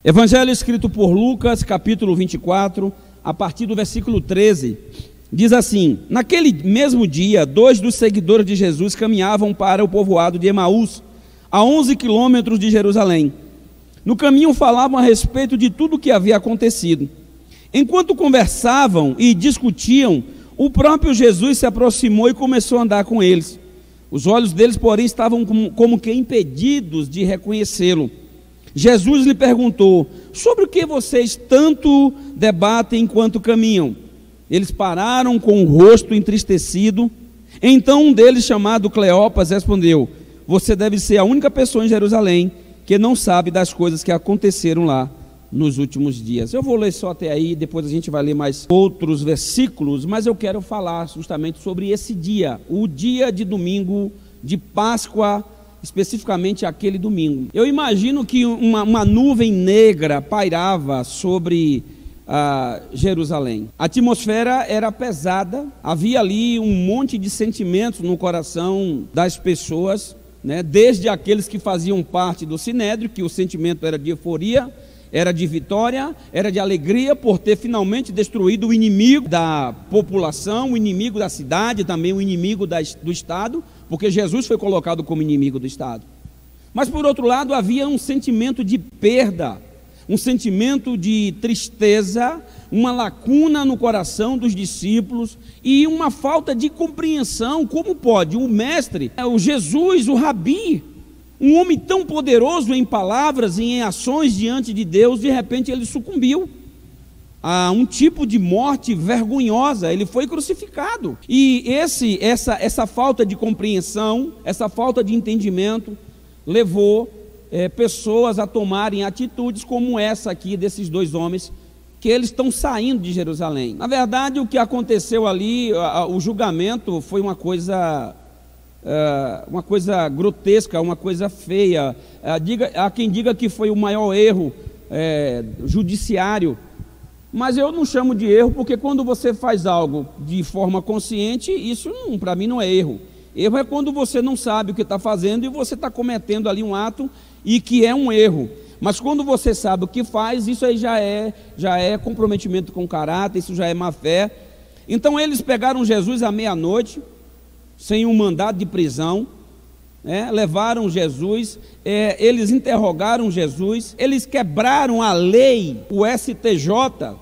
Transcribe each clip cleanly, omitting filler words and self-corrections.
Evangelho escrito por Lucas, capítulo 24, a partir do versículo 13, diz assim: naquele mesmo dia, 2 dos seguidores de Jesus caminhavam para o povoado de Emaús, a 11 quilômetros de Jerusalém. No caminho falavam a respeito de tudo o que havia acontecido. Enquanto conversavam e discutiam, o próprio Jesus se aproximou e começou a andar com eles. Os olhos deles, porém, estavam como que impedidos de reconhecê-lo. Jesus lhe perguntou: sobre o que vocês tanto debatem enquanto caminham? Eles pararam com o rosto entristecido. Então um deles, chamado Cleopas, respondeu: você deve ser a única pessoa em Jerusalém que não sabe das coisas que aconteceram lá nos últimos dias. Eu vou ler só até aí, depois a gente vai ler mais outros versículos, mas eu quero falar justamente sobre esse dia, o dia de domingo de Páscoa, especificamente aquele domingo. Eu imagino que uma nuvem negra pairava sobre Jerusalém. A atmosfera era pesada, havia ali um monte de sentimentos no coração das pessoas, né? Desde aqueles que faziam parte do Sinédrio, que o sentimento era de euforia, era de vitória, era de alegria por ter finalmente destruído o inimigo da população, o inimigo da cidade, também o inimigo do Estado, porque Jesus foi colocado como inimigo do Estado. Mas por outro lado havia um sentimento de perda, um sentimento de tristeza, uma lacuna no coração dos discípulos e uma falta de compreensão. Como pode o mestre, o Jesus, o Rabi, um homem tão poderoso em palavras e em ações diante de Deus, de repente ele sucumbiu a um tipo de morte vergonhosa, ele foi crucificado. E essa falta de compreensão, essa falta de entendimento, levou pessoas a tomarem atitudes como essa aqui desses dois homens, que eles estão saindo de Jerusalém. Na verdade, o que aconteceu ali, o julgamento foi uma coisa grotesca, uma coisa feia. Há quem diga que foi o maior erro judiciário, mas eu não chamo de erro, porque quando você faz algo de forma consciente, isso para mim não é erro. Erro é quando você não sabe o que está fazendo e você está cometendo ali um ato e que é um erro. Mas quando você sabe o que faz, isso aí já é comprometimento com caráter, isso já é má fé. Então eles pegaram Jesus à meia-noite, sem um mandado de prisão, levaram Jesus, eles interrogaram Jesus, eles quebraram a lei, o STJ,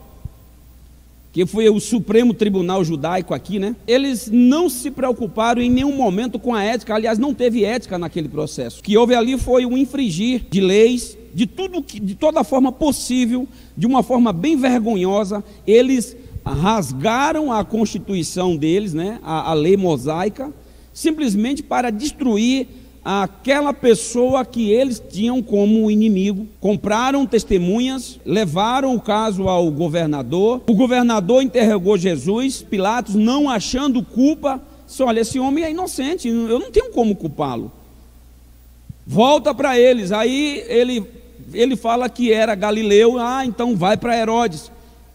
que foi o Supremo Tribunal Judaico aqui, né? Eles não se preocuparam em nenhum momento com a ética, aliás, não teve ética naquele processo. O que houve ali foi um infringir de leis, de toda forma possível, de uma forma bem vergonhosa. Eles rasgaram a Constituição deles, né? A lei mosaica, simplesmente para destruir aquela pessoa que eles tinham como inimigo. Compraram testemunhas, levaram o caso ao governador. O governador interrogou Jesus. Pilatos, não achando culpa, disse: olha, esse homem é inocente, eu não tenho como culpá-lo. Volta para eles. Aí ele fala que era galileu. Então vai para Herodes.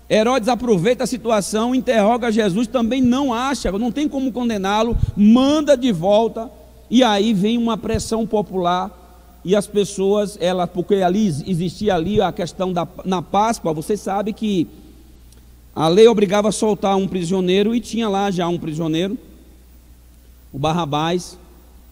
Herodes aproveita a situação, interroga Jesus, também não acha, não tem como condená-lo, manda de volta. E aí vem uma pressão popular e as pessoas, porque ali existia ali a questão na Páscoa. Você sabe que a lei obrigava a soltar um prisioneiro, e tinha lá já um prisioneiro, o Barrabás,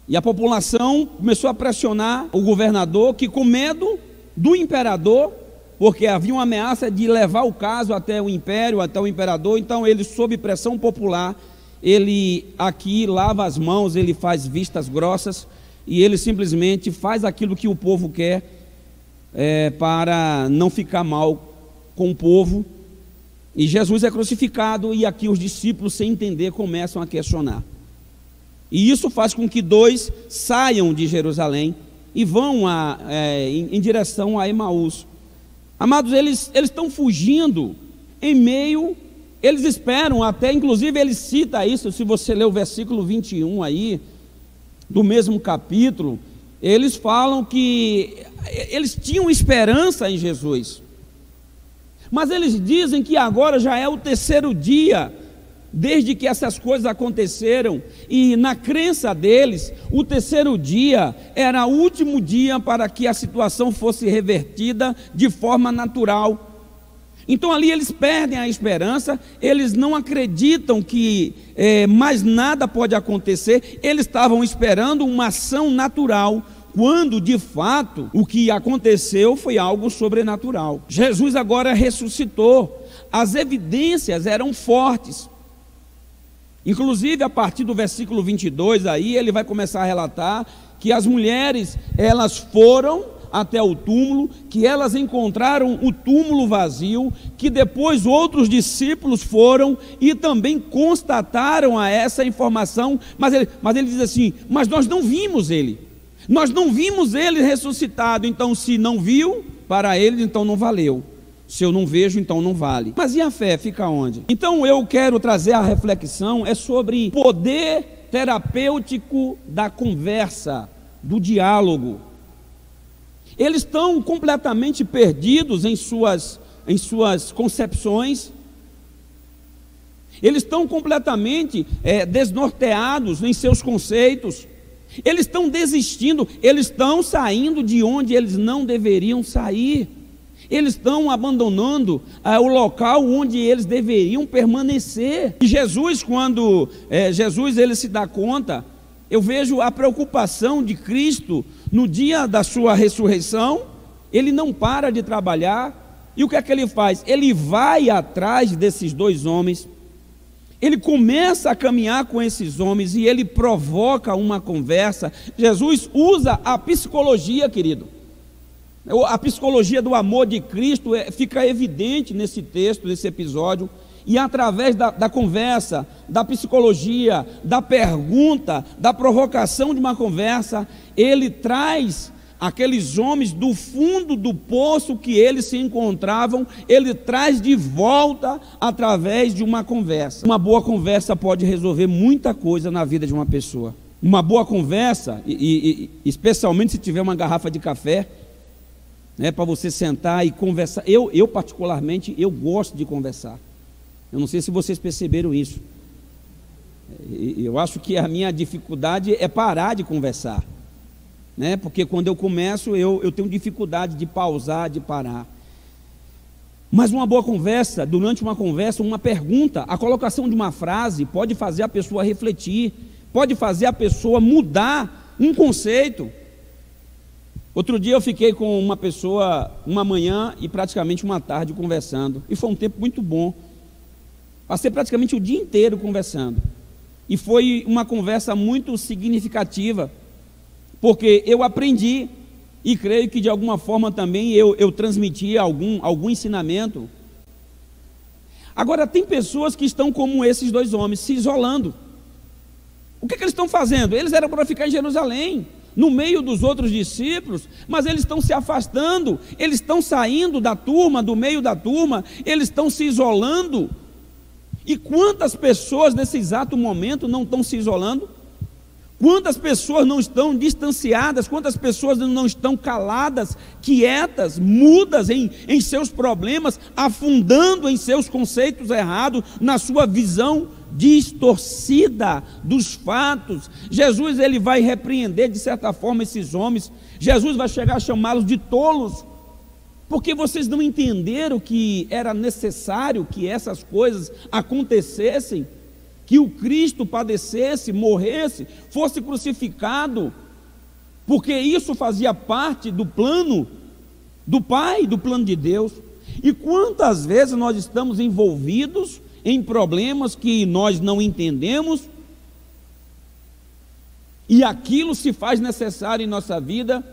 e a população começou a pressionar o governador, que com medo do imperador, porque havia uma ameaça de levar o caso até o império, até o imperador. Então ele, sob pressão popular, ele aqui lava as mãos, ele faz vistas grossas, e ele simplesmente faz aquilo que o povo quer, para não ficar mal com o povo. E Jesus é crucificado, e aqui os discípulos, sem entender, começam a questionar. E isso faz com que dois saiam de Jerusalém e vão em direção a Emaús. Amados, eles estão fugindo em meio, eles esperam até, inclusive ele cita isso, se você ler o versículo 21 aí, do mesmo capítulo, eles falam que eles tinham esperança em Jesus, mas eles dizem que agora já é o terceiro dia desde que essas coisas aconteceram, e na crença deles, o terceiro dia era o último dia para que a situação fosse revertida de forma natural. Então ali eles perdem a esperança, eles não acreditam que mais nada pode acontecer, eles estavam esperando uma ação natural, quando de fato o que aconteceu foi algo sobrenatural. Jesus agora ressuscitou, as evidências eram fortes, inclusive a partir do versículo 22, aí ele vai começar a relatar que as mulheres, elas foram até o túmulo, que elas encontraram o túmulo vazio, que depois outros discípulos foram e também constataram essa informação, mas ele diz assim, mas nós não vimos ele ressuscitado. Então se não viu, para eles então não valeu, se eu não vejo, então não vale. Mas e a fé fica onde? Então eu quero trazer a reflexão, é sobre poder terapêutico da conversa, do diálogo. Eles estão completamente perdidos em suas concepções, eles estão completamente desnorteados em seus conceitos, eles estão desistindo, eles estão saindo de onde eles não deveriam sair, eles estão abandonando o local onde eles deveriam permanecer. E Jesus, quando ele se dá conta, eu vejo a preocupação de Cristo no dia da sua ressurreição. Ele não para de trabalhar, e o que é que ele faz? Ele vai atrás desses dois homens, ele começa a caminhar com esses homens, e ele provoca uma conversa. Jesus usa a psicologia, querido, a psicologia do amor de Cristo fica evidente nesse texto, nesse episódio. E através da conversa, da psicologia, da pergunta, da provocação de uma conversa, ele traz aqueles homens do fundo do poço que eles se encontravam, ele traz de volta através de uma conversa. Uma boa conversa pode resolver muita coisa na vida de uma pessoa. Uma boa conversa, e especialmente se tiver uma garrafa de café, para você sentar e conversar. Eu particularmente, eu gosto de conversar. Eu não sei se vocês perceberam isso. Eu acho que a minha dificuldade é parar de conversar, porque quando eu começo, eu tenho dificuldade de pausar, de parar. Mas uma boa conversa, durante uma conversa, uma pergunta, a colocação de uma frase pode fazer a pessoa refletir, pode fazer a pessoa mudar um conceito. Outro dia eu fiquei com uma pessoa uma manhã e praticamente uma tarde conversando, e foi um tempo muito bom. Passei praticamente o dia inteiro conversando, e foi uma conversa muito significativa, porque eu aprendi, e creio que de alguma forma também eu transmiti algum ensinamento. Agora, tem pessoas que estão como esses dois homens, se isolando. O que eles estão fazendo? Eles eram para ficar em Jerusalém, no meio dos outros discípulos, mas eles estão se afastando, eles estão saindo da turma, do meio da turma, eles estão se isolando. E quantas pessoas nesse exato momento não estão se isolando? Quantas pessoas não estão distanciadas? Quantas pessoas não estão caladas, quietas, mudas em seus problemas, afundando em seus conceitos errados, na sua visão distorcida dos fatos? Jesus, ele vai repreender de certa forma esses homens. Jesus vai chegar a chamá-los de tolos, porque vocês não entenderam que era necessário que essas coisas acontecessem, que o Cristo padecesse, morresse, fosse crucificado, porque isso fazia parte do plano do Pai, do plano de Deus. E quantas vezes nós estamos envolvidos em problemas que nós não entendemos, e aquilo se faz necessário em nossa vida,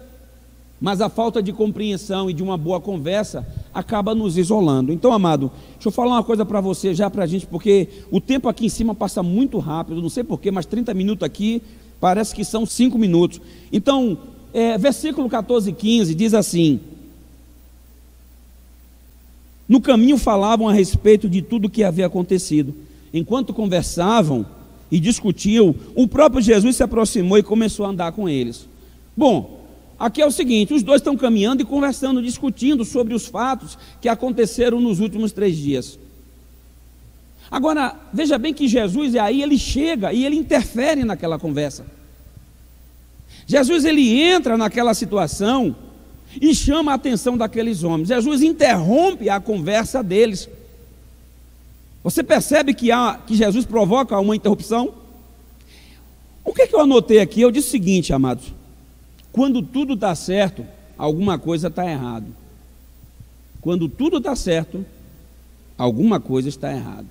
mas a falta de compreensão e de uma boa conversa acaba nos isolando. Então, amado, deixa eu falar uma coisa para você já, para a gente, porque o tempo aqui em cima passa muito rápido, não sei porquê, mas 30 minutos aqui parece que são 5 minutos. Então, versículo 14 e 15 diz assim: no caminho falavam a respeito de tudo o que havia acontecido. Enquanto conversavam e discutiam, o próprio Jesus se aproximou e começou a andar com eles. Bom, aqui é o seguinte, os dois estão caminhando e conversando, discutindo sobre os fatos que aconteceram nos últimos 3 dias. Agora, veja bem que Jesus, aí ele chega e ele interfere naquela conversa. Jesus, ele entra naquela situação e chama a atenção daqueles homens. Jesus interrompe a conversa deles. Você percebe que Jesus provoca uma interrupção? O que eu anotei aqui? Eu disse o seguinte, amados: quando tudo está certo, alguma coisa está errado. Quando tudo está certo, alguma coisa está errada.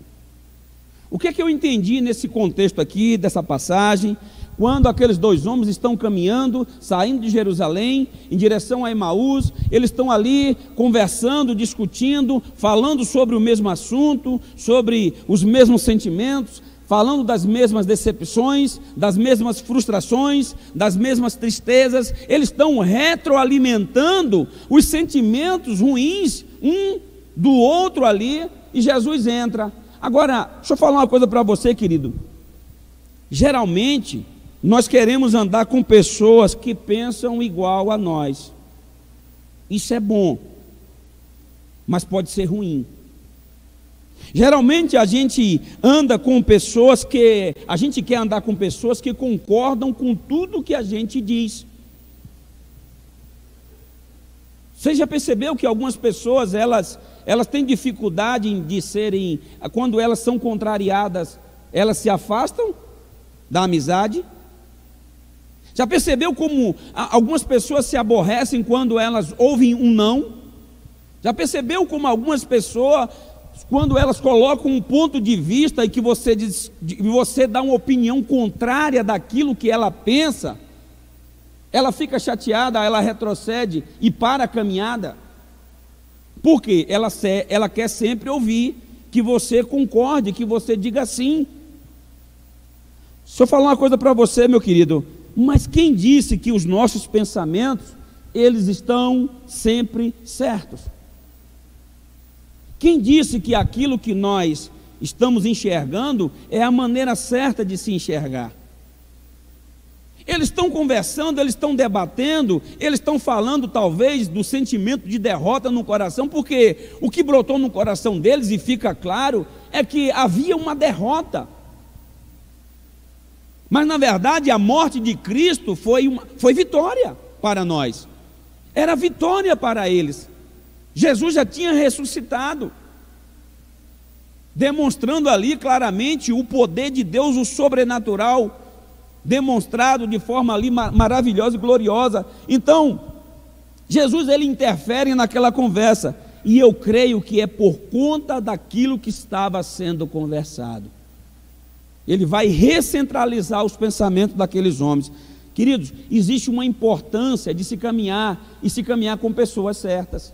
O que eu entendi nesse contexto aqui, dessa passagem, quando aqueles dois homens estão caminhando, saindo de Jerusalém, em direção a Emaús, eles estão ali conversando, discutindo, falando sobre o mesmo assunto, sobre os mesmos sentimentos, falando das mesmas decepções, das mesmas frustrações, das mesmas tristezas. Eles estão retroalimentando os sentimentos ruins um do outro ali, e Jesus entra. Agora, deixa eu falar uma coisa para você, querido. Geralmente, nós queremos andar com pessoas que pensam igual a nós. Isso é bom, mas pode ser ruim. Geralmente a gente anda com pessoas que... A gente quer andar com pessoas que concordam com tudo que a gente diz. Você já percebeu que algumas pessoas, elas têm dificuldade de serem... Quando elas são contrariadas, elas se afastam da amizade? Já percebeu como algumas pessoas se aborrecem quando elas ouvem um não? Já percebeu como algumas pessoas, quando elas colocam um ponto de vista e que você dá uma opinião contrária daquilo que ela pensa, ela fica chateada, ela retrocede e para a caminhada? Por quê? Ela quer sempre ouvir que você concorde, que você diga sim. Se eu falar uma coisa para você, meu querido, mas quem disse que os nossos pensamentos, eles estão sempre certos? Quem disse que aquilo que nós estamos enxergando é a maneira certa de se enxergar? Eles estão conversando, eles estão debatendo, eles estão falando talvez do sentimento de derrota no coração, porque o que brotou no coração deles, e fica claro, é que havia uma derrota. Mas na verdade a morte de Cristo foi vitória para nós. Era vitória para eles. Jesus já tinha ressuscitado, demonstrando ali claramente o poder de Deus, o sobrenatural, demonstrado de forma ali maravilhosa e gloriosa. Então, Jesus, ele interfere naquela conversa, e eu creio que é por conta daquilo que estava sendo conversado. Ele vai recentralizar os pensamentos daqueles homens. Queridos, existe uma importância de se caminhar, e se caminhar com pessoas certas.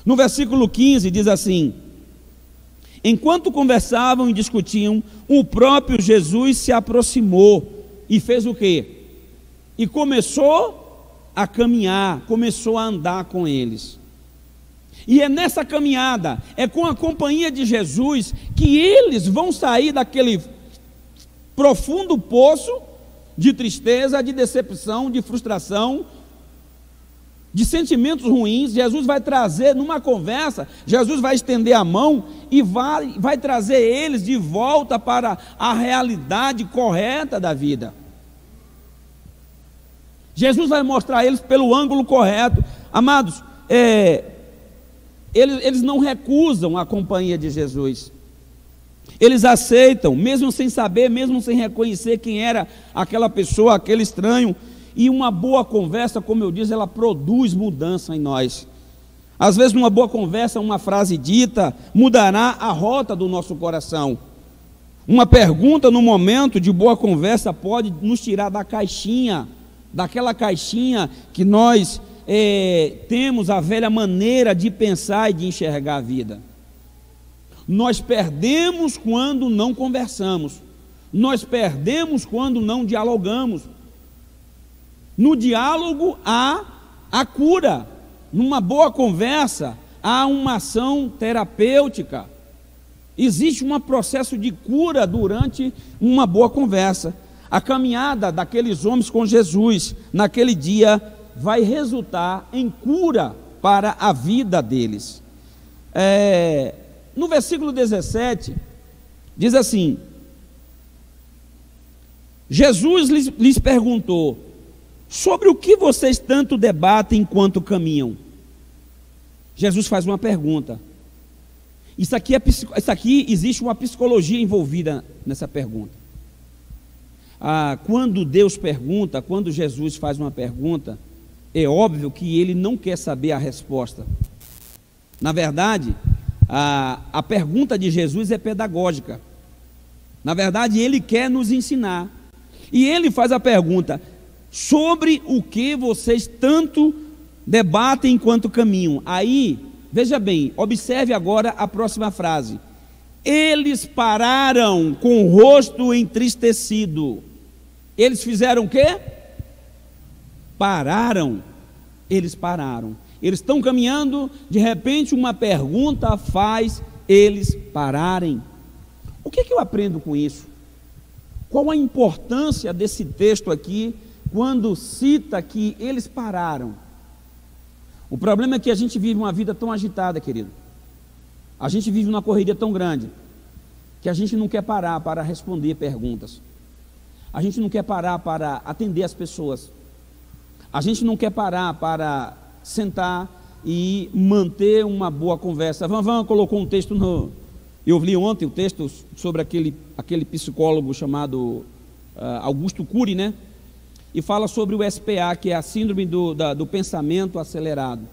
No versículo 15 diz assim: enquanto conversavam e discutiam, o próprio Jesus se aproximou e fez o quê? E começou a caminhar, começou a andar com eles. E é nessa caminhada, é com a companhia de Jesus, que eles vão sair daquele profundo poço de tristeza, de decepção, de frustração, de sentimentos ruins. Jesus vai trazer numa conversa, Jesus vai estender a mão e vai trazer eles de volta para a realidade correta da vida. Jesus vai mostrar a eles pelo ângulo correto. Amados, eles não recusam a companhia de Jesus. Eles aceitam, mesmo sem saber, mesmo sem reconhecer quem era aquela pessoa, aquele estranho. E uma boa conversa, como eu disse, ela produz mudança em nós. Às vezes numa boa conversa, uma frase dita mudará a rota do nosso coração. Uma pergunta no momento de boa conversa pode nos tirar da caixinha, daquela caixinha que nós temos a velha maneira de pensar e de enxergar a vida. Nós perdemos quando não conversamos. Nós perdemos quando não dialogamos. No diálogo há a cura. Numa boa conversa há uma ação terapêutica. Existe um processo de cura durante uma boa conversa. A caminhada daqueles homens com Jesus naquele dia vai resultar em cura para a vida deles. No versículo 17, Diz assim: Jesus lhes perguntou: sobre o que vocês tanto debatem enquanto caminham? Jesus faz uma pergunta. Isso aqui existe uma psicologia envolvida nessa pergunta. Quando Deus pergunta, quando Jesus faz uma pergunta, é óbvio que ele não quer saber a resposta. Na verdade, a pergunta de Jesus é pedagógica. Na verdade, ele quer nos ensinar. E ele faz a pergunta: sobre o que vocês tanto debatem enquanto caminham? Aí, veja bem, observe agora a próxima frase. Eles pararam com o rosto entristecido. Eles fizeram o quê? Pararam. Eles pararam. Eles estão caminhando, de repente uma pergunta faz eles pararem. O que eu aprendo com isso? Qual a importância desse texto aqui, quando cita que eles pararam? O problema é que a gente vive uma vida tão agitada, querido. A gente vive uma correria tão grande, que a gente não quer parar para responder perguntas. A gente não quer parar para atender as pessoas. A gente não quer parar para sentar e manter uma boa conversa. Van colocou um texto eu li ontem o texto sobre aquele psicólogo chamado Augusto Cury, né? E fala sobre o SPA, que é a síndrome do pensamento acelerado.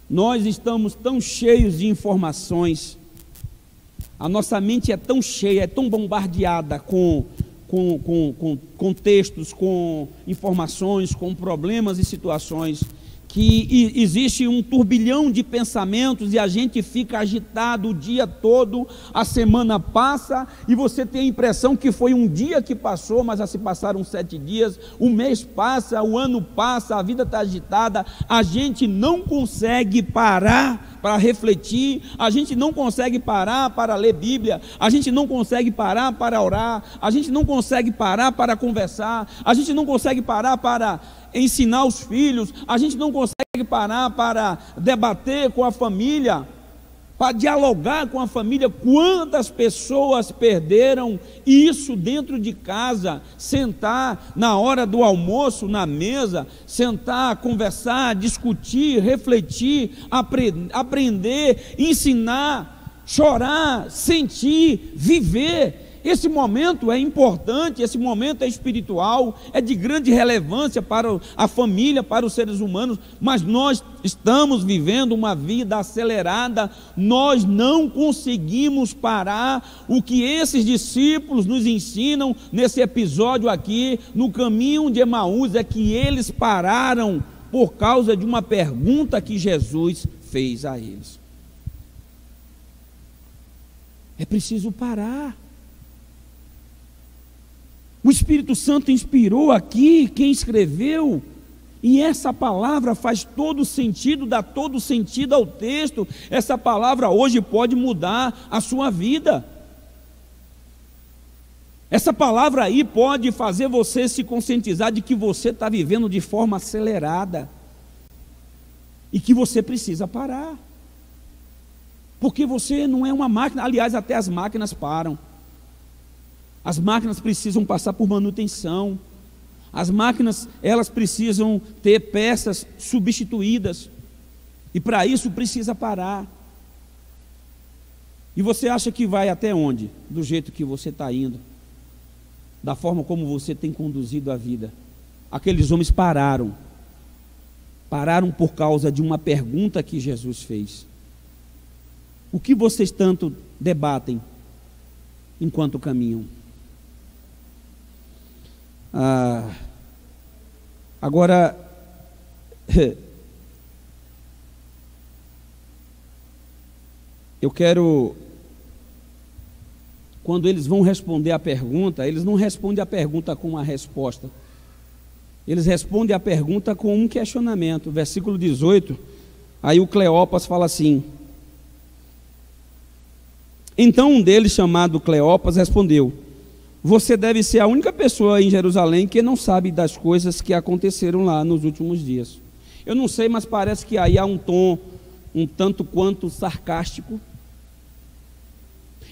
Nós estamos tão cheios de informações, a nossa mente é tão cheia, é tão bombardeada com textos, com informações, com problemas e situações, que existe um turbilhão de pensamentos e a gente fica agitado o dia todo. A semana passa e você tem a impressão que foi um dia que passou, mas já se passaram 7 dias, o mês passa, o ano passa, a vida está agitada, a gente não consegue parar para refletir, a gente não consegue parar para ler Bíblia, a gente não consegue parar para orar, a gente não consegue parar para conversar, a gente não consegue parar para ensinar os filhos, a gente não consegue parar para debater com a família, para dialogar com a família. Quantas pessoas perderam isso dentro de casa? Sentar na hora do almoço, na mesa, sentar, conversar, discutir, refletir, aprender, ensinar, chorar, sentir, viver. Esse momento é importante, esse momento é espiritual, é de grande relevância para a família, para os seres humanos, mas nós estamos vivendo uma vida acelerada, nós não conseguimos parar. O que esses discípulos nos ensinam nesse episódio aqui, no caminho de Emaús, é que eles pararam por causa de uma pergunta que Jesus fez a eles. É preciso parar. O Espírito Santo inspirou aqui quem escreveu, e essa palavra faz todo sentido, dá todo sentido ao texto. Essa palavra hoje pode mudar a sua vida. Essa palavra aí pode fazer você se conscientizar de que você está vivendo de forma acelerada e que você precisa parar, porque você não é uma máquina. Aliás, até as máquinas param. As máquinas precisam passar por manutenção. As máquinas, elas precisam ter peças substituídas. E para isso precisa parar. E você acha que vai até onde? Do jeito que você está indo, da forma como você tem conduzido a vida. Aqueles homens pararam. Pararam por causa de uma pergunta que Jesus fez. O que vocês tanto debatem enquanto caminham? Agora, eu quero, quando eles vão responder a pergunta, eles não respondem a pergunta com uma resposta, eles respondem a pergunta com um questionamento. Versículo 18, aí o Cleopas fala assim: então um deles, chamado Cleopas, respondeu: você deve ser a única pessoa em Jerusalém que não sabe das coisas que aconteceram lá nos últimos dias. Eu não sei, mas parece que aí há um tom um tanto quanto sarcástico.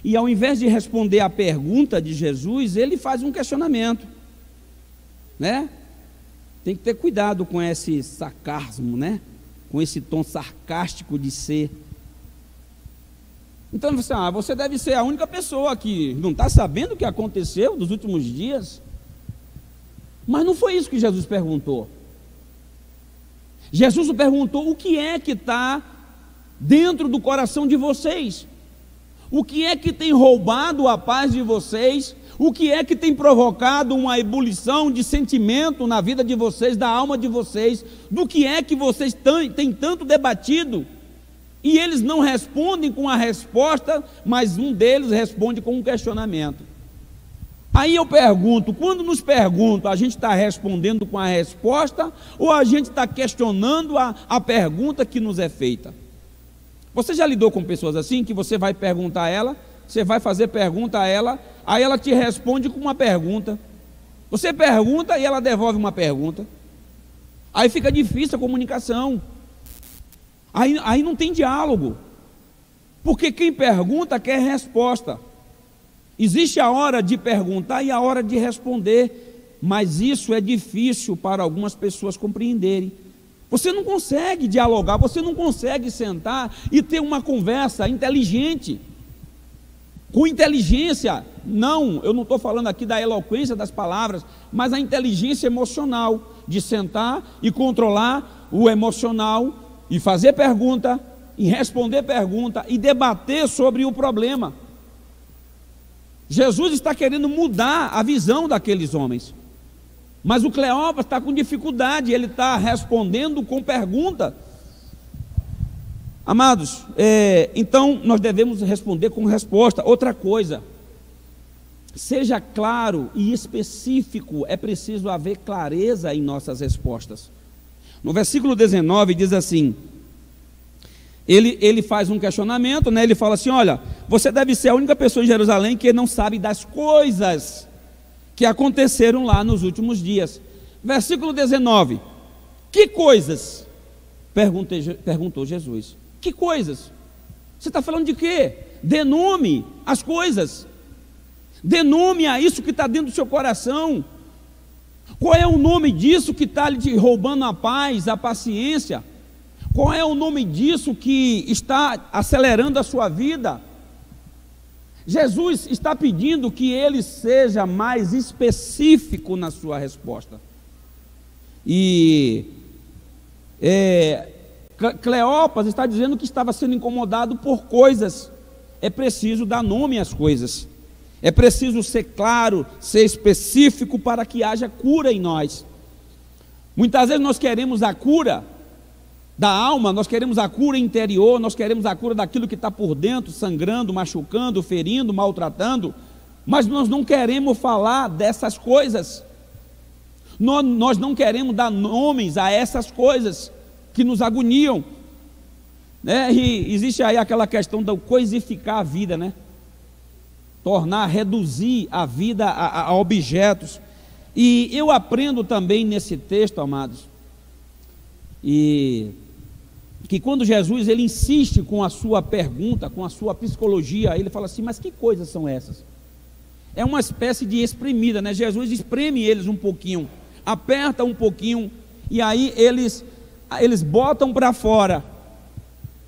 E ao invés de responder à pergunta de Jesus, ele faz um questionamento, né? Tem que ter cuidado com esse sarcasmo, né? Com esse tom sarcástico de ser. Então você deve ser a única pessoa que não está sabendo o que aconteceu nos últimos dias. Mas não foi isso que Jesus perguntou. Jesus perguntou: o que é que está dentro do coração de vocês? O que é que tem roubado a paz de vocês? O que é que tem provocado uma ebulição de sentimento na vida de vocês, da alma de vocês? Do que é que vocês têm tanto debatido? E eles não respondem com a resposta, mas um deles responde com um questionamento. Aí eu pergunto, quando nos perguntam, a gente está respondendo com a resposta ou a gente está questionando a pergunta que nos é feita? Você já lidou com pessoas assim, que você vai perguntar a ela, você vai fazer pergunta a ela, aí ela te responde com uma pergunta. Você pergunta e ela devolve uma pergunta. Aí fica difícil a comunicação. Aí não tem diálogo. Porque quem pergunta quer resposta. Existe a hora de perguntar e a hora de responder, mas isso é difícil para algumas pessoas compreenderem. Você não consegue dialogar, você não consegue sentar e ter uma conversa inteligente. Com inteligência, não, eu não estou falando aqui da eloquência das palavras, mas a inteligência emocional, de sentar e controlar o emocional, e fazer pergunta, e responder pergunta, e debater sobre o problema. Jesus está querendo mudar a visão daqueles homens, mas o Cleópatra está com dificuldade, ele está respondendo com pergunta. Amados, então nós devemos responder com resposta. Outra coisa, seja claro e específico, é preciso haver clareza em nossas respostas. No versículo 19 diz assim, ele faz um questionamento, né? Ele fala assim: olha, você deve ser a única pessoa em Jerusalém que não sabe das coisas que aconteceram lá nos últimos dias. Versículo 19, que coisas? Perguntou Jesus. Que coisas? Você está falando de quê? Dê nome às coisas, dê nome a isso que está dentro do seu coração. Qual é o nome disso que está lhe roubando a paz, a paciência? Qual é o nome disso que está acelerando a sua vida? Jesus está pedindo que ele seja mais específico na sua resposta. E Cleópatra está dizendo que estava sendo incomodado por coisas. É preciso dar nome às coisas. É preciso ser claro, ser específico para que haja cura em nós. Muitas vezes nós queremos a cura da alma, nós queremos a cura interior, nós queremos a cura daquilo que está por dentro, sangrando, machucando, ferindo, maltratando, mas nós não queremos falar dessas coisas. Nós não queremos dar nomes a essas coisas que nos agoniam, né? E existe aí aquela questão do coisificar a vida, né? Reduzir a vida a objetos. E eu aprendo também nesse texto, amados, e que quando Jesus ele insiste com a sua pergunta, com a sua psicologia, ele fala assim: mas que coisas são essas? É uma espécie de espremida, né? Jesus espreme eles um pouquinho, aperta um pouquinho, e aí eles botam para fora.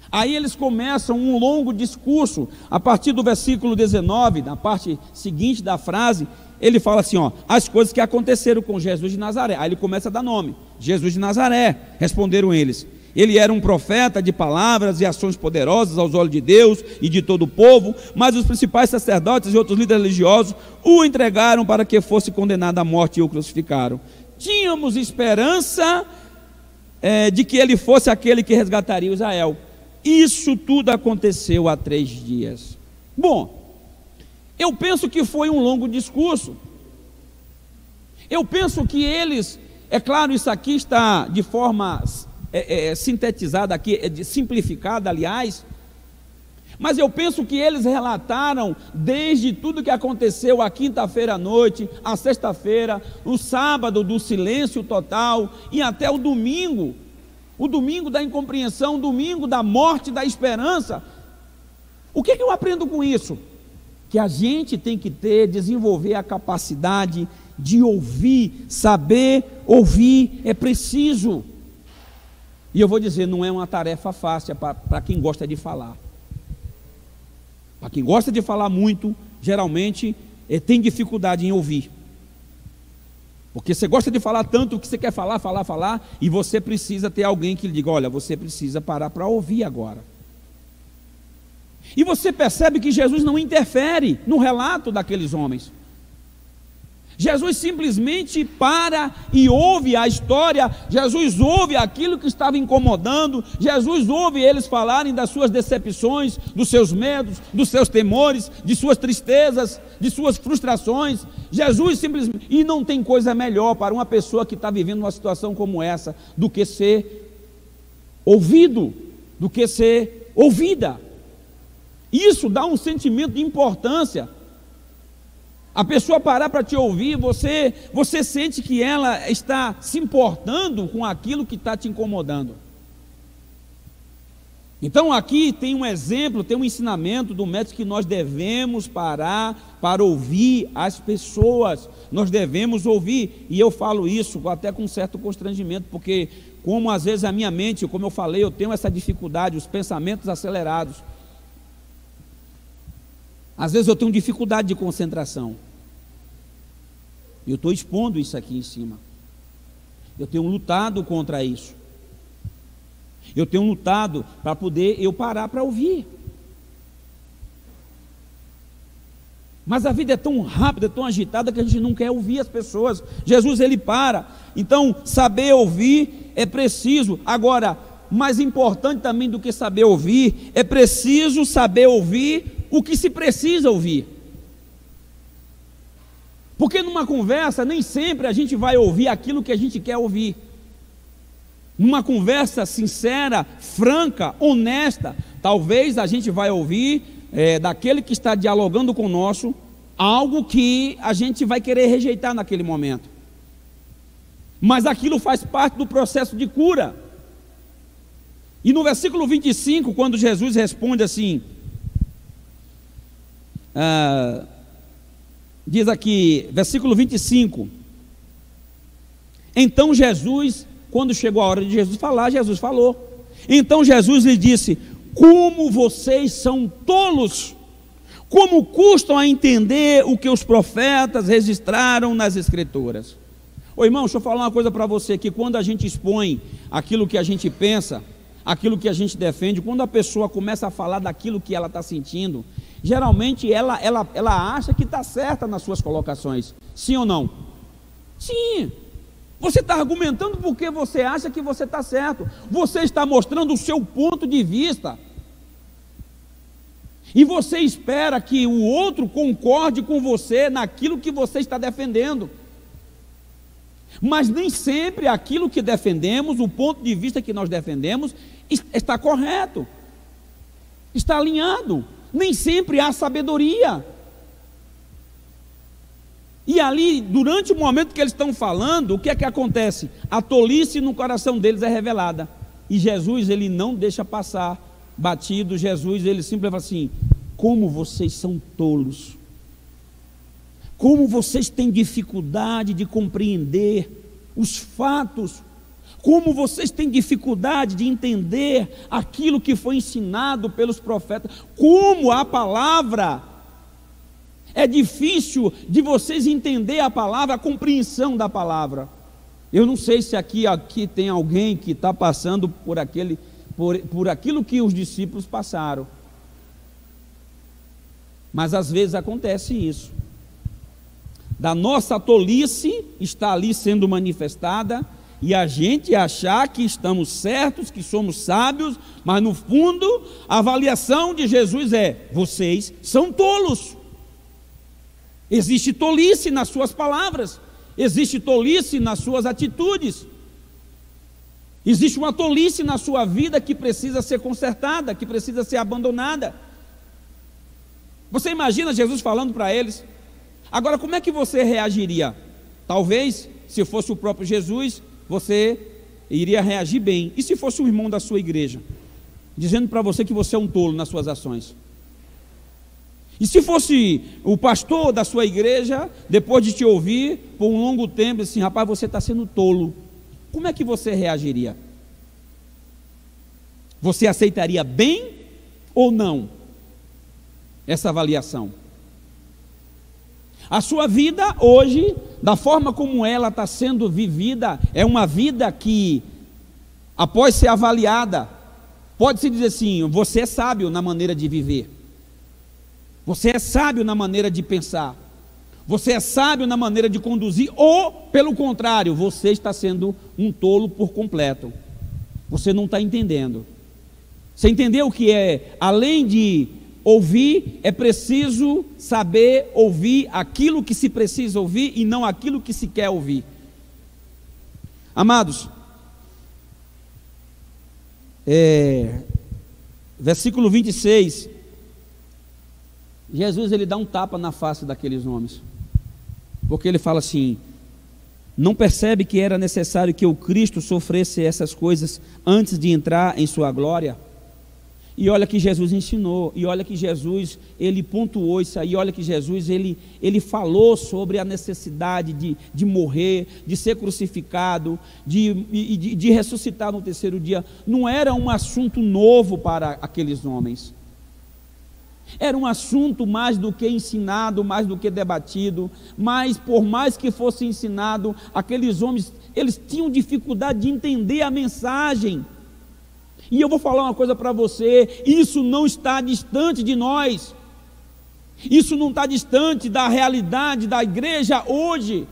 Aí eles começam um longo discurso. A partir do versículo 19, na parte seguinte da frase, ele fala assim, ó: as coisas que aconteceram com Jesus de Nazaré. Aí ele começa a dar nome: Jesus de Nazaré. Responderam eles: ele era um profeta de palavras e ações poderosas aos olhos de Deus e de todo o povo, mas os principais sacerdotes e outros líderes religiosos o entregaram para que fosse condenado à morte e o crucificaram. Tínhamos esperança de que ele fosse aquele que resgataria Israel. Isso tudo aconteceu há 3 dias. Bom, eu penso que foi um longo discurso. Eu penso que eles, é claro, isso aqui está de forma sintetizada aqui, simplificada, aliás, mas eu penso que eles relataram desde tudo que aconteceu a quinta-feira à noite, a sexta-feira, o sábado do silêncio total e até o domingo da incompreensão, o domingo da morte, da esperança. O que eu aprendo com isso? que a gente tem que ter, desenvolver a capacidade de ouvir, saber ouvir, é preciso. E eu vou dizer, não é uma tarefa fácil para quem gosta de falar. Para quem gosta de falar muito, geralmente tem dificuldade em ouvir. Porque você gosta de falar tanto que você quer falar, e você precisa ter alguém que lhe diga, olha, você precisa parar para ouvir agora. E você percebe que Jesus não interfere no relato daqueles homens. Jesus simplesmente para e ouve a história, Jesus ouve aquilo que estava incomodando, Jesus ouve eles falarem das suas decepções, dos seus medos, dos seus temores, de suas tristezas, de suas frustrações. Jesus simplesmente, e não tem coisa melhor para uma pessoa que está vivendo uma situação como essa, do que ser ouvido, do que ser ouvida. Isso dá um sentimento de importância. A pessoa parar para te ouvir, você sente que ela está se importando com aquilo que está te incomodando. Então aqui tem um exemplo, tem um ensinamento do mestre que nós devemos parar para ouvir as pessoas. Nós devemos ouvir, e eu falo isso até com certo constrangimento, porque como às vezes a minha mente, como eu falei, eu tenho essa dificuldade, os pensamentos acelerados. Às vezes eu tenho dificuldade de concentração. Eu estou expondo isso aqui em cima. Eu tenho lutado contra isso. Eu tenho lutado para poder eu parar para ouvir. Mas a vida é tão rápida, é tão agitada que a gente não quer ouvir as pessoas. Jesus, ele para. Então, saber ouvir é preciso. Agora, mais importante também do que saber ouvir, é preciso saber ouvir o que se precisa ouvir. Porque numa conversa, nem sempre a gente vai ouvir aquilo que a gente quer ouvir. Numa conversa sincera, franca, honesta, talvez a gente vai ouvir daquele que está dialogando conosco, algo que a gente vai querer rejeitar naquele momento. Mas aquilo faz parte do processo de cura. E no versículo 25, quando Jesus responde assim, diz aqui, versículo 25, então Jesus, quando chegou a hora de Jesus falar, Jesus falou. Então Jesus lhe disse, como vocês são tolos, como custam a entender o que os profetas registraram nas escrituras. Ô irmão, deixa eu falar uma coisa para você, que quando a gente expõe aquilo que a gente pensa, aquilo que a gente defende, quando a pessoa começa a falar daquilo que ela está sentindo, geralmente ela acha que está certa nas suas colocações, sim ou não? Sim, você está argumentando porque você acha que você está certo, você está mostrando o seu ponto de vista, e você espera que o outro concorde com você naquilo que você está defendendo, mas nem sempre aquilo que defendemos, o ponto de vista que nós defendemos, está correto, está alinhado. Nem sempre há sabedoria. E ali, durante o momento que eles estão falando, o que é que acontece? A tolice no coração deles é revelada. E Jesus, ele não deixa passar batido. Jesus, ele simplesmente fala assim, como vocês são tolos. Como vocês têm dificuldade de compreender os fatos. Como vocês têm dificuldade de entender aquilo que foi ensinado pelos profetas, como a palavra, é difícil de vocês entender a palavra, a compreensão da palavra. Eu não sei se aqui tem alguém que está passando por aquilo que os discípulos passaram, mas às vezes acontece isso, da nossa tolice está ali sendo manifestada, e a gente achar que estamos certos, que somos sábios, mas no fundo a avaliação de Jesus é, vocês são tolos. Existe tolice nas suas palavras, existe tolice nas suas atitudes, existe uma tolice na sua vida que precisa ser consertada, que precisa ser abandonada. Você imagina Jesus falando para eles? Agora, como é que você reagiria? Talvez, se fosse o próprio Jesus, você iria reagir bem. E se fosse um irmão da sua igreja, dizendo para você que você é um tolo nas suas ações? E se fosse o pastor da sua igreja, depois de te ouvir por um longo tempo, assim, rapaz, você está sendo tolo, como é que você reagiria? Você aceitaria bem ou não essa avaliação? A sua vida hoje, da forma como ela está sendo vivida, é uma vida que, após ser avaliada, pode-se dizer assim: você é sábio na maneira de viver, você é sábio na maneira de pensar, você é sábio na maneira de conduzir, ou, pelo contrário, você está sendo um tolo por completo, você não está entendendo. Você entendeu que além de ouvir, é preciso saber ouvir aquilo que se precisa ouvir e não aquilo que se quer ouvir. Amados, versículo 26, Jesus ele dá um tapa na face daqueles homens, porque ele fala assim: não percebe que era necessário que o Cristo sofresse essas coisas antes de entrar em sua glória? E olha que Jesus ensinou, e olha que Jesus, ele pontuou isso aí, olha que Jesus, ele falou sobre a necessidade de morrer, de ser crucificado, de ressuscitar no terceiro dia. Não era um assunto novo para aqueles homens, era um assunto mais do que ensinado, mais do que debatido, mas por mais que fosse ensinado, aqueles homens, eles tinham dificuldade de entender a mensagem. E eu vou falar uma coisa para você: isso não está distante de nós, isso não está distante da realidade da igreja hoje.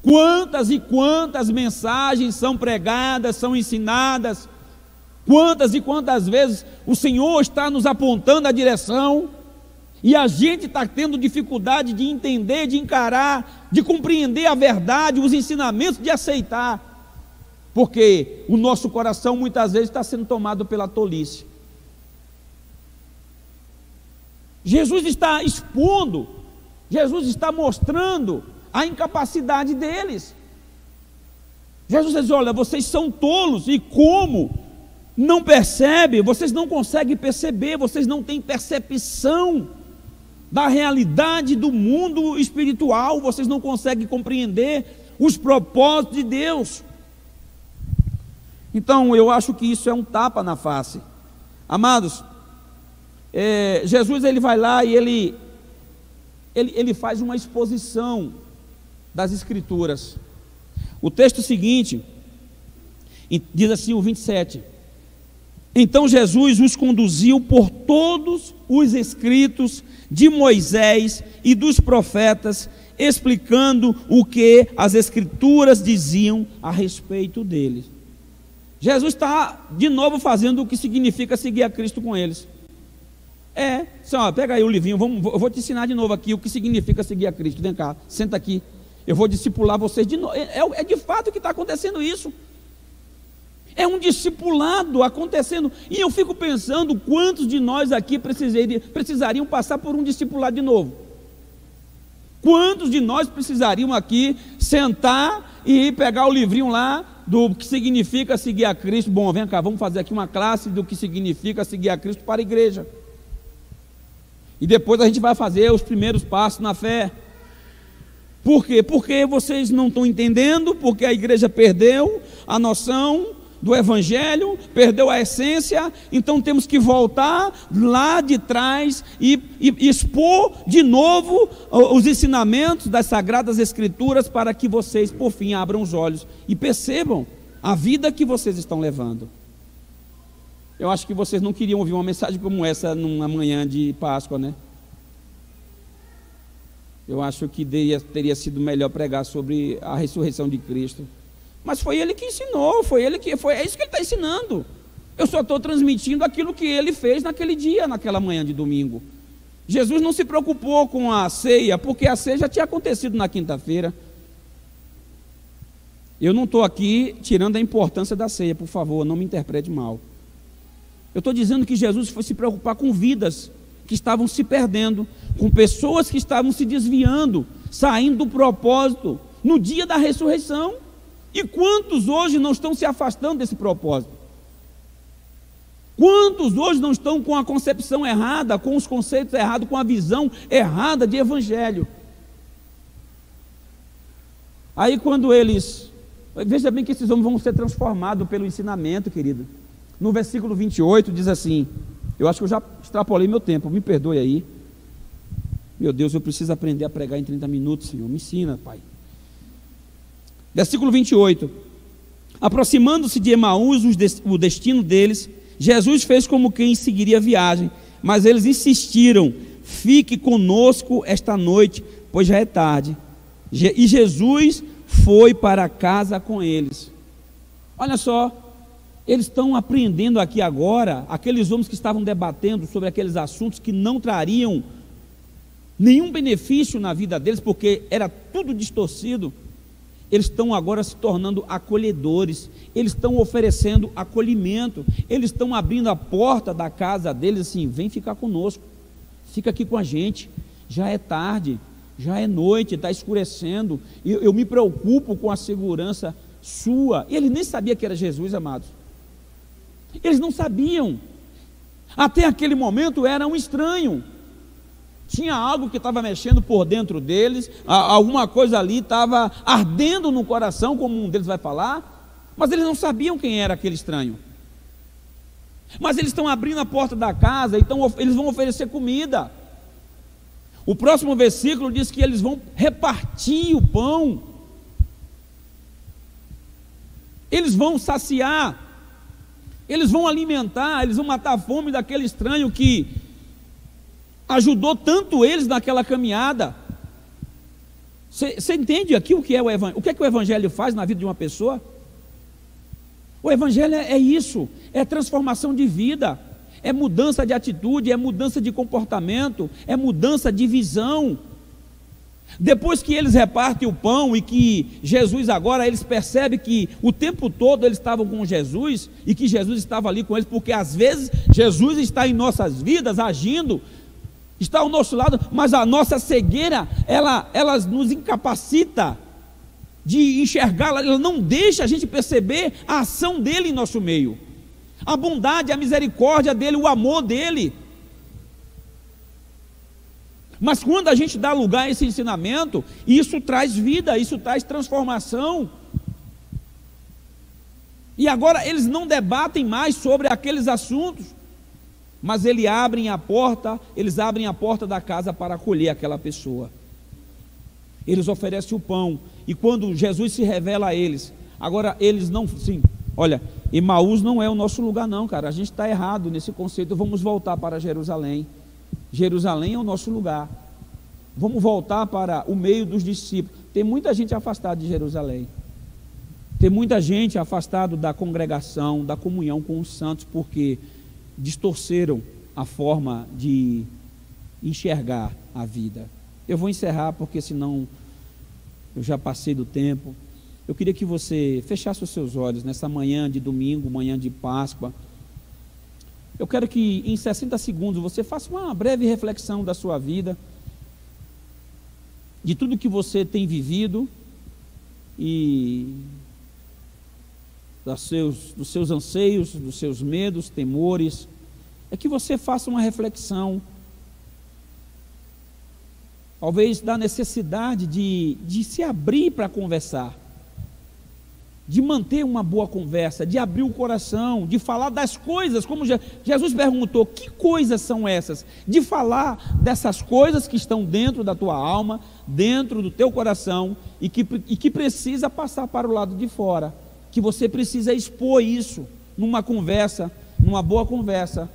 Quantas e quantas mensagens são pregadas, são ensinadas, quantas e quantas vezes o Senhor está nos apontando a direção, e a gente está tendo dificuldade de entender, de encarar, de compreender a verdade, os ensinamentos, de aceitar, porque o nosso coração muitas vezes está sendo tomado pela tolice. Jesus está expondo, Jesus está mostrando a incapacidade deles. Jesus diz: olha, vocês são tolos, e como não percebem, vocês não conseguem perceber, vocês não têm percepção da realidade do mundo espiritual, vocês não conseguem compreender os propósitos de Deus. Então eu acho que isso é um tapa na face. Amados, Jesus ele vai lá e ele faz uma exposição das Escrituras. O texto seguinte diz assim, o 27: então Jesus os conduziu por todos os escritos de Moisés e dos profetas, explicando o que as Escrituras diziam a respeito deles. Jesus está de novo fazendo o que significa seguir a Cristo com eles. Pega aí o livrinho, eu vou te ensinar de novo aqui o que significa seguir a Cristo. Vem cá, senta aqui, eu vou discipular vocês de novo. É de fato que está acontecendo isso. É um discipulado acontecendo. E eu fico pensando quantos de nós aqui precisariam passar por um discipulado de novo. Quantos de nós precisariam aqui sentar e pegar o livrinho lá do que significa seguir a Cristo? Bom, vem cá, vamos fazer aqui uma classe do que significa seguir a Cristo para a igreja. E depois a gente vai fazer os primeiros passos na fé. Por quê? Porque vocês não estão entendendo, porque a igreja perdeu a noção do Evangelho, perdeu a essência. Então temos que voltar lá de trás e expor de novo os ensinamentos das Sagradas Escrituras, para que vocês por fim abram os olhos e percebam a vida que vocês estão levando. Eu acho que vocês não queriam ouvir uma mensagem como essa numa manhã de Páscoa, né? Eu acho que teria sido melhor pregar sobre a ressurreição de Cristo. Mas foi ele que ensinou, é isso que ele está ensinando. Eu só estou transmitindo aquilo que ele fez naquele dia, naquela manhã de domingo. Jesus não se preocupou com a ceia, porque a ceia já tinha acontecido na quinta-feira. Eu não estou aqui tirando a importância da ceia, por favor, não me interprete mal. Eu estou dizendo que Jesus foi se preocupar com vidas que estavam se perdendo, com pessoas que estavam se desviando, saindo do propósito no dia da ressurreição. E quantos hoje não estão se afastando desse propósito? Quantos hoje não estão com a concepção errada, com os conceitos errados, com a visão errada de evangelho? Aí quando eles, veja bem que esses homens vão ser transformados pelo ensinamento, querido. No versículo 28 diz assim, eu acho que eu já extrapolei meu tempo, me perdoe aí. Meu Deus, eu preciso aprender a pregar em 30 minutos, Senhor, me ensina, Pai. Versículo 28, aproximando-se de Emaús, o destino deles, Jesus fez como quem seguiria a viagem, mas eles insistiram, fique conosco esta noite, pois já é tarde. E Jesus foi para casa com eles. Olha só, eles estão aprendendo aqui agora, aqueles homens que estavam debatendo sobre aqueles assuntos que não trariam nenhum benefício na vida deles, porque era tudo distorcido. Eles estão agora se tornando acolhedores, eles estão oferecendo acolhimento, eles estão abrindo a porta da casa deles assim, vem ficar conosco, fica aqui com a gente, já é tarde, já é noite, está escurecendo, eu me preocupo com a segurança sua. Ele nem sabia que era Jesus, amados, eles não sabiam, até aquele momento era um estranho, tinha algo que estava mexendo por dentro deles, alguma coisa ali estava ardendo no coração, como um deles vai falar, mas eles não sabiam quem era aquele estranho. Mas eles estão abrindo a porta da casa, então eles vão oferecer comida. O próximo versículo diz que eles vão repartir o pão, eles vão saciar, eles vão alimentar, eles vão matar a fome daquele estranho que ajudou tanto eles naquela caminhada. Você entende aqui o que é o evangelho? O que é que o evangelho faz na vida de uma pessoa? O evangelho é isso, é transformação de vida, é mudança de atitude, é mudança de comportamento, é mudança de visão. Depois que eles repartem o pão e que Jesus agora, eles percebem que o tempo todo eles estavam com Jesus e que Jesus estava ali com eles, porque às vezes Jesus está em nossas vidas agindo, está ao nosso lado, mas a nossa cegueira, ela nos incapacita de enxergá-la, ela não deixa a gente perceber a ação dele em nosso meio, a bondade, a misericórdia dele, o amor dele. Mas quando a gente dá lugar a esse ensinamento, isso traz vida, isso traz transformação. E agora eles não debatem mais sobre aqueles assuntos, mas eles abrem a porta da casa para acolher aquela pessoa. Eles oferecem o pão, e quando Jesus se revela a eles, agora eles não, sim, olha, Emaús não é o nosso lugar não, cara, a gente está errado nesse conceito, vamos voltar para Jerusalém. Jerusalém é o nosso lugar, vamos voltar para o meio dos discípulos. Tem muita gente afastada de Jerusalém, tem muita gente afastada da congregação, da comunhão com os santos, porque distorceram a forma de enxergar a vida. Eu vou encerrar porque senão eu já passei do tempo. Eu queria que você fechasse os seus olhos nessa manhã de domingo, manhã de Páscoa. Eu quero que em 60 segundos você faça uma breve reflexão da sua vida, de tudo que você tem vivido e dos seus anseios, dos seus medos, temores. É que você faça uma reflexão, talvez da necessidade de se abrir para conversar, de manter uma boa conversa, de abrir o coração, de falar das coisas, como Jesus perguntou, que coisas são essas? De falar dessas coisas que estão dentro da tua alma, dentro do teu coração, e que precisa passar para o lado de fora, que você precisa expor isso numa conversa, numa boa conversa,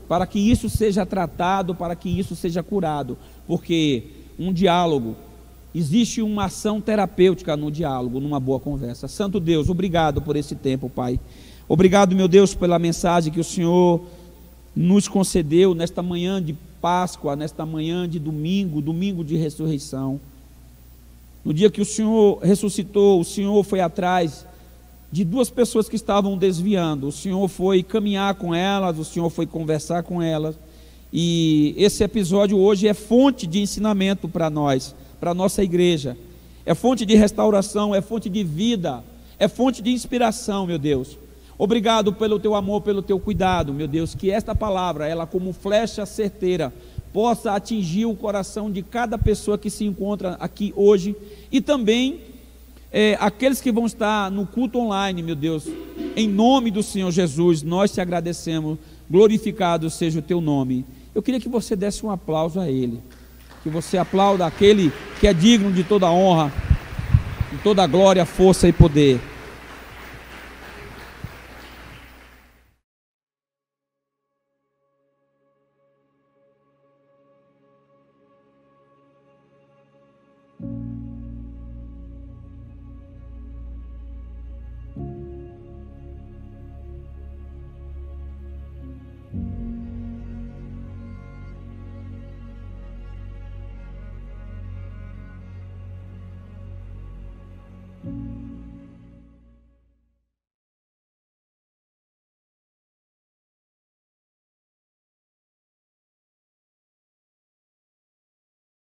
para que isso seja tratado, para que isso seja curado, porque um diálogo, existe uma ação terapêutica no diálogo, numa boa conversa. Santo Deus, obrigado por esse tempo, Pai. Obrigado, meu Deus, pela mensagem que o Senhor nos concedeu nesta manhã de Páscoa, nesta manhã de domingo, domingo de ressurreição. No dia que o Senhor ressuscitou, o Senhor foi atrás de duas pessoas que estavam desviando. O Senhor foi caminhar com elas, o Senhor foi conversar com elas. E esse episódio hoje é fonte de ensinamento para nós, para a nossa igreja. É fonte de restauração, é fonte de vida, é fonte de inspiração, meu Deus. Obrigado pelo teu amor, pelo teu cuidado, meu Deus, que esta palavra, ela como flecha certeira, possa atingir o coração de cada pessoa que se encontra aqui hoje, e também aqueles que vão estar no culto online, meu Deus, em nome do Senhor Jesus, nós te agradecemos, glorificado seja o teu nome. Eu queria que você desse um aplauso a Ele, que você aplauda aquele que é digno de toda honra, de toda glória, força e poder.